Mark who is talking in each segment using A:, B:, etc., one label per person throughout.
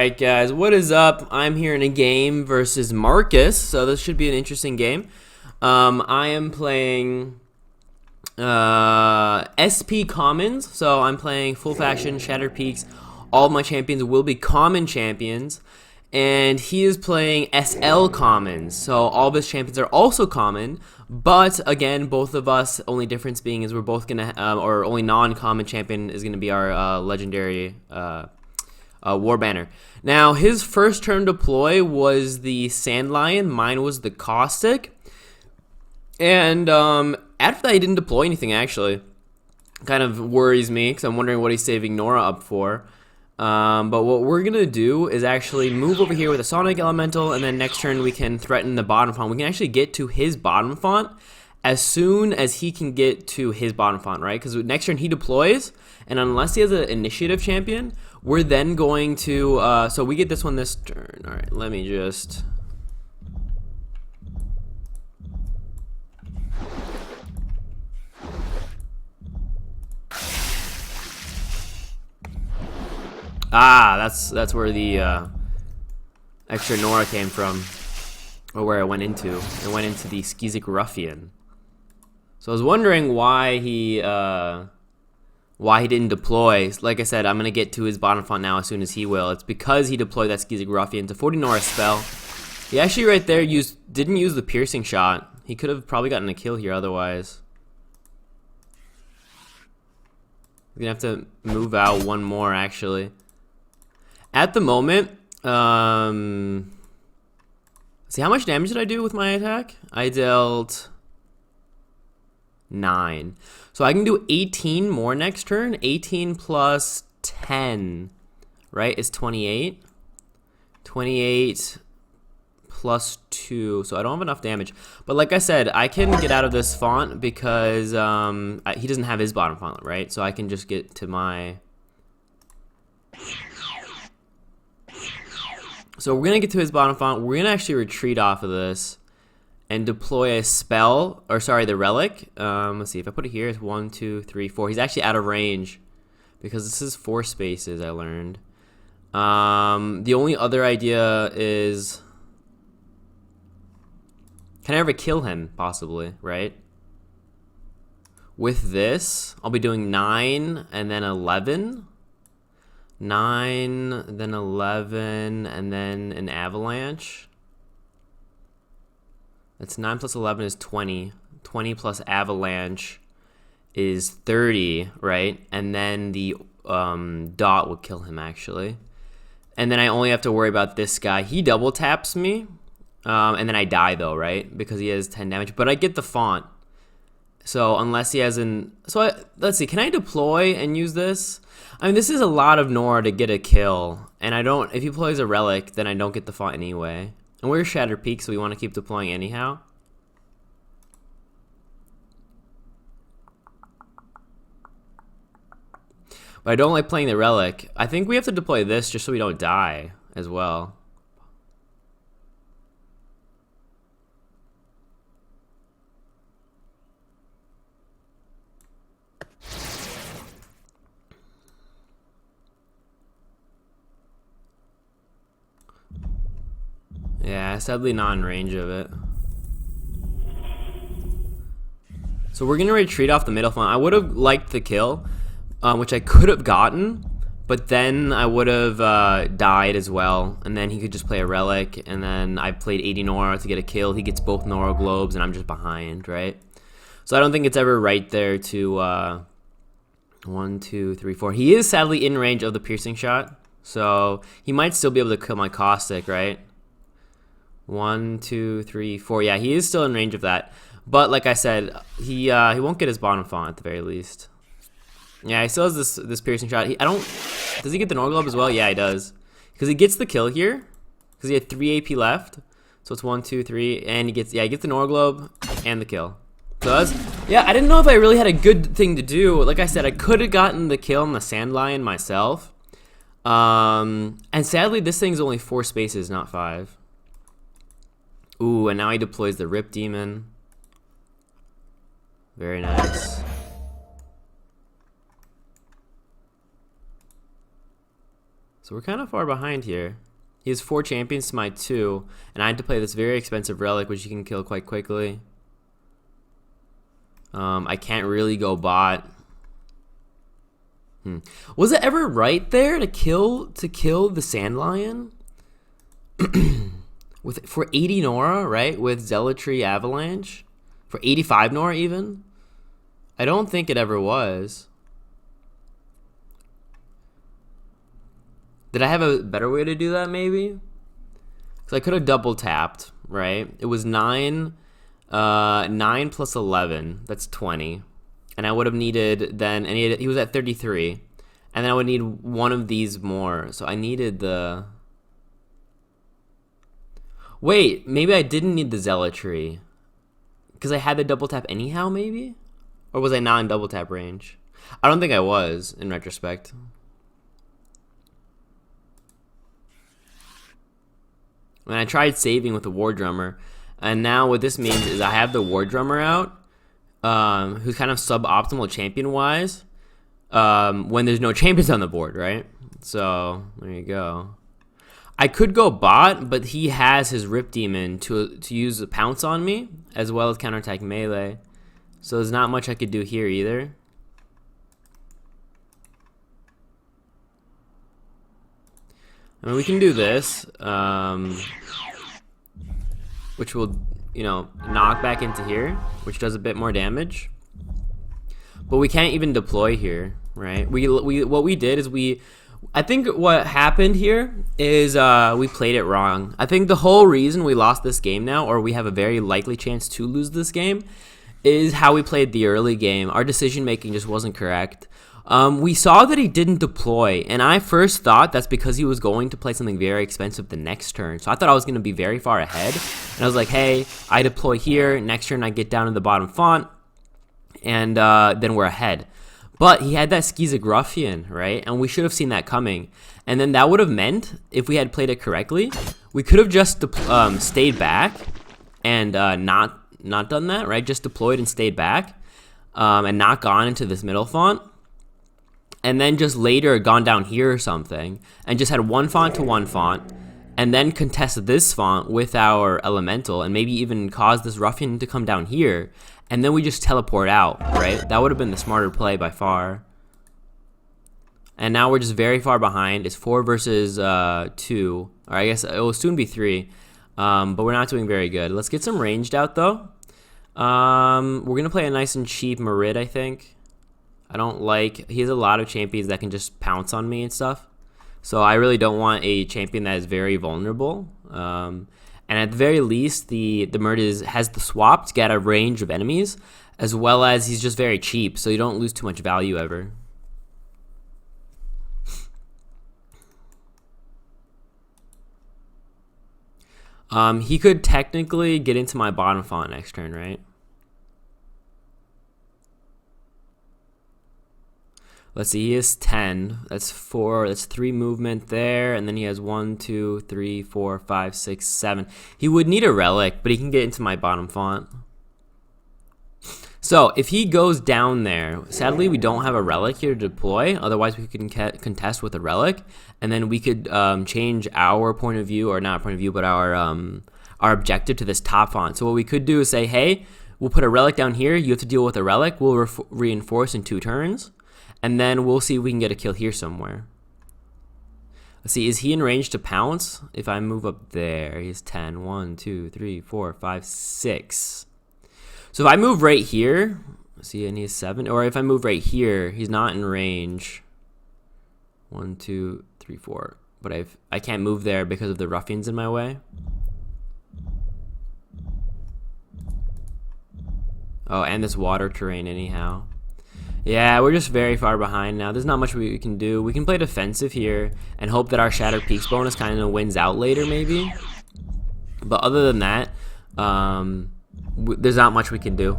A: Alright guys, what is up? I'm here in a game versus Markus, so this should be an interesting game. I am playing SP Commons, so I'm playing Full Faction, Shattered Peaks. All of my champions will be common champions, and he is playing SL Commons, so all of his champions are also common, but again, both of us, only difference being is we're both gonna, or only non-common champion is gonna be our legendary war banner. Now, his first turn deploy was the Sand Lion. Mine was the Caustic. And after that, he didn't deploy anything, actually. Kind of worries me, because I'm wondering what he's saving Nora up for. But what we're going to do is actually move over here with a Sonic Elemental, and then next turn we can threaten the bottom font. We can actually get to his bottom font as soon as he can get to his bottom font, right? Because next turn he deploys, and unless he has an initiative champion, we're then going to, so we get this one this turn. All right, let me just... that's where the extra Nora came from, or where it went into. It went into the Skizik Ruffian. So I was wondering why he didn't deploy. Like I said, I'm gonna get to his bottom font now as soon as he will. It's because he deployed that Skizik Ruffian to 40 Nora spell. He actually right there didn't use the piercing shot. He could have probably gotten a kill here otherwise. We're gonna have to move out one more actually. At the moment, see, how much damage did I do with my attack? I dealt 9. So I can do 18 more next turn. 18 plus 10, right, is 28. 28 plus 2, so I don't have enough damage. But like I said, I can get out of this font because he doesn't have his bottom font, right? So I can just get to my... So we're going to get to his bottom font. We're going to actually retreat off of this and deploy a spell, or sorry, the relic. Let's see, if I put it here, it's 1, 2, 3, 4. He's actually out of range because this is 4 spaces, I learned. The only other idea is, can I ever kill him, possibly, right? With this, I'll be doing 9 and then 11. 9, then 11, and then an avalanche. That's 9 plus 11 is 20. 20 plus avalanche is 30, right? And then the dot will kill him, actually. And then I only have to worry about this guy. He double taps me, and then I die, though, right? Because he has 10 damage. But I get the font. So unless he has an... So let's see, can I deploy and use this? I mean, this is a lot of Nora to get a kill. And I don't... If he plays a relic, then I don't get the font anyway. And we're Shattered Peak, so we want to keep deploying anyhow. But I don't like playing the relic. I think we have to deploy this just so we don't die as well. Yeah, sadly not in range of it. So we're gonna retreat off the middle flank. I would have liked the kill, which I could have gotten, but then I would have died as well, and then he could just play a relic, and then I played 80 Nora to get a kill. He gets both Nora globes, and I'm just behind, right? So I don't think it's ever right there to 1, 2, 3, 4. He is sadly in range of the piercing shot, so he might still be able to kill my Caustic, right? 1, 2, 3, 4. Yeah, he is still in range of that. But like I said, he won't get his bottom font at the very least. Yeah, he still has this piercing shot. Does he get the Nora Globe as well? Yeah, he does. Because he gets the kill here. Because he had 3 AP left. So it's 1, 2, 3, and he gets the Nora Globe and the kill. So yeah, I didn't know if I really had a good thing to do. Like I said, I could have gotten the kill on the Sand Lion myself. And sadly, this thing's only 4 spaces, not 5. Ooh, and now he deploys the Rip Demon. Very nice. So we're kind of far behind here. He has 4 champions to my 2, and I had to play this very expensive relic, which you can kill quite quickly. I can't really go bot. Was it ever right there to kill the Sand Lion? For 80 Nora, right? With Zealotry Avalanche? For 85 Nora even? I don't think it ever was. Did I have a better way to do that maybe? Because I could have double tapped, right? It was 9 plus 11. That's 20. And I would have needed then, and he was at 33. And then I would need one of these more. So I needed the... Wait, maybe I didn't need the Zealotry. Because I had the double tap anyhow, maybe? Or was I not in double tap range? I don't think I was, in retrospect. And I tried saving with the War Drummer. And now what this means is I have the War Drummer out, who's kind of suboptimal champion-wise, when there's no champions on the board, right? So, there you go. I could go bot, but he has his Rip Demon to use the pounce on me, as well as counterattack melee. So there's not much I could do here either. I mean, we can do this, which will, you know, knock back into here, which does a bit more damage. But we can't even deploy here, right? What we did is I think what happened here is we played it wrong. I think the whole reason we lost this game now, or we have a very likely chance to lose this game, is how we played the early game. Our decision making just wasn't correct. We saw that he didn't deploy, and I first thought that's because he was going to play something very expensive the next turn. So I thought I was going to be very far ahead, and I was like, hey, I deploy here, next turn I get down to the bottom font, and then we're ahead. But he had that Skizik Ruffian, right? And we should have seen that coming. And then that would have meant, if we had played it correctly, we could have just stayed back and not done that, right? Just deployed and stayed back and not gone into this middle font. And then just later gone down here or something and just had one font to one font and then contested this font with our elemental and maybe even caused this Ruffian to come down here. And then we just teleport out, right? That would have been the smarter play by far. And now we're just very far behind. It's 4 versus 2. Or I guess it will soon be 3. But we're not doing very good. Let's get some ranged out, though. We're going to play a nice and cheap Marid, I think. I don't like... He has a lot of champions that can just pounce on me and stuff. So I really don't want a champion that is very vulnerable. And at the very least, the Murd has the swap to get a range of enemies, as well as he's just very cheap, so you don't lose too much value ever. He could technically get into my bottom font next turn, right? Let's see, he has 10. That's 4. That's 3 movement there. And then he has 1, 2, 3, 4, 5, 6, 7. He would need a relic, but he can get into my bottom font. So if he goes down there, sadly we don't have a relic here to deploy. Otherwise we can contest with a relic. And then we could change our point of view, or not point of view, but our objective to this top font. So what we could do is say, hey, we'll put a relic down here. You have to deal with a relic. We'll reinforce in 2 turns. And then we'll see if we can get a kill here somewhere. Let's see, is he in range to pounce? If I move up there, he's 10. 1, 2, 3, 4, 5, 6. So if I move right here, see, and he's 7. Or if I move right here, he's not in range. 1, 2, 3, 4. But I can't move there because of the ruffians in my way. Oh, and this water terrain anyhow. Yeah, we're just very far behind now. There's not much we can do. We can play defensive here and hope that our Shattered Peaks bonus kind of wins out later, maybe. But other than that, there's not much we can do.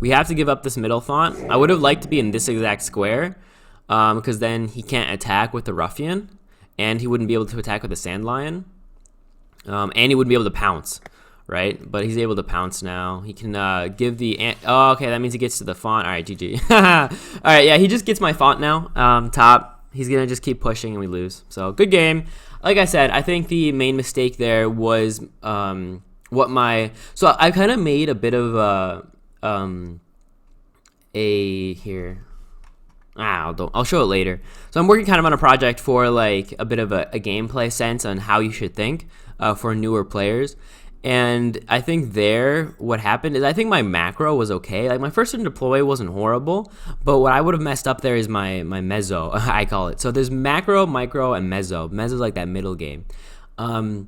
A: We have to give up this middle font. I would have liked to be in this exact square, because then he can't attack with the Ruffian, and he wouldn't be able to attack with the Sand Lion, and he wouldn't be able to pounce. Right, but he's able to pounce now. He can give the... Oh, okay, that means he gets to the font. All right, GG. All right, yeah, he just gets my font now. Top. He's gonna just keep pushing and we lose. So good game. Like I said, I think the main mistake there was so I kind of made a bit of I'll show it later. So I'm working kind of on a project for like a bit of a gameplay sense on how you should think for newer players. And I think what happened is I think my macro was okay. Like my first turn deploy wasn't horrible, but what I would have messed up there is my mezzo, I call it. So there's macro, micro, and mezzo. Mezzo is like that middle game, or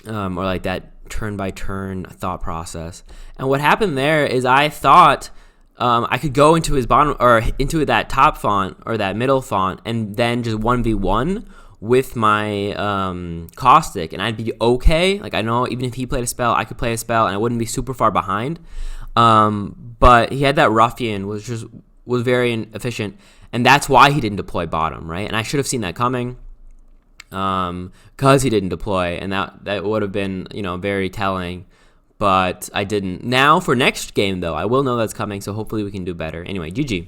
A: like that turn by turn thought process. And what happened there is I thought I could go into his bottom or into that top font or that middle font and then just 1v1 with my caustic, and I'd be okay. Like I know even if he played a spell, I could play a spell and I wouldn't be super far behind. But he had that ruffian, was very inefficient, and that's why he didn't deploy bottom, right? And I should have seen that coming, because he didn't deploy, and that would have been very telling. But I didn't. Now for next game though, I will know that's coming, so hopefully we can do better. Anyway, GG.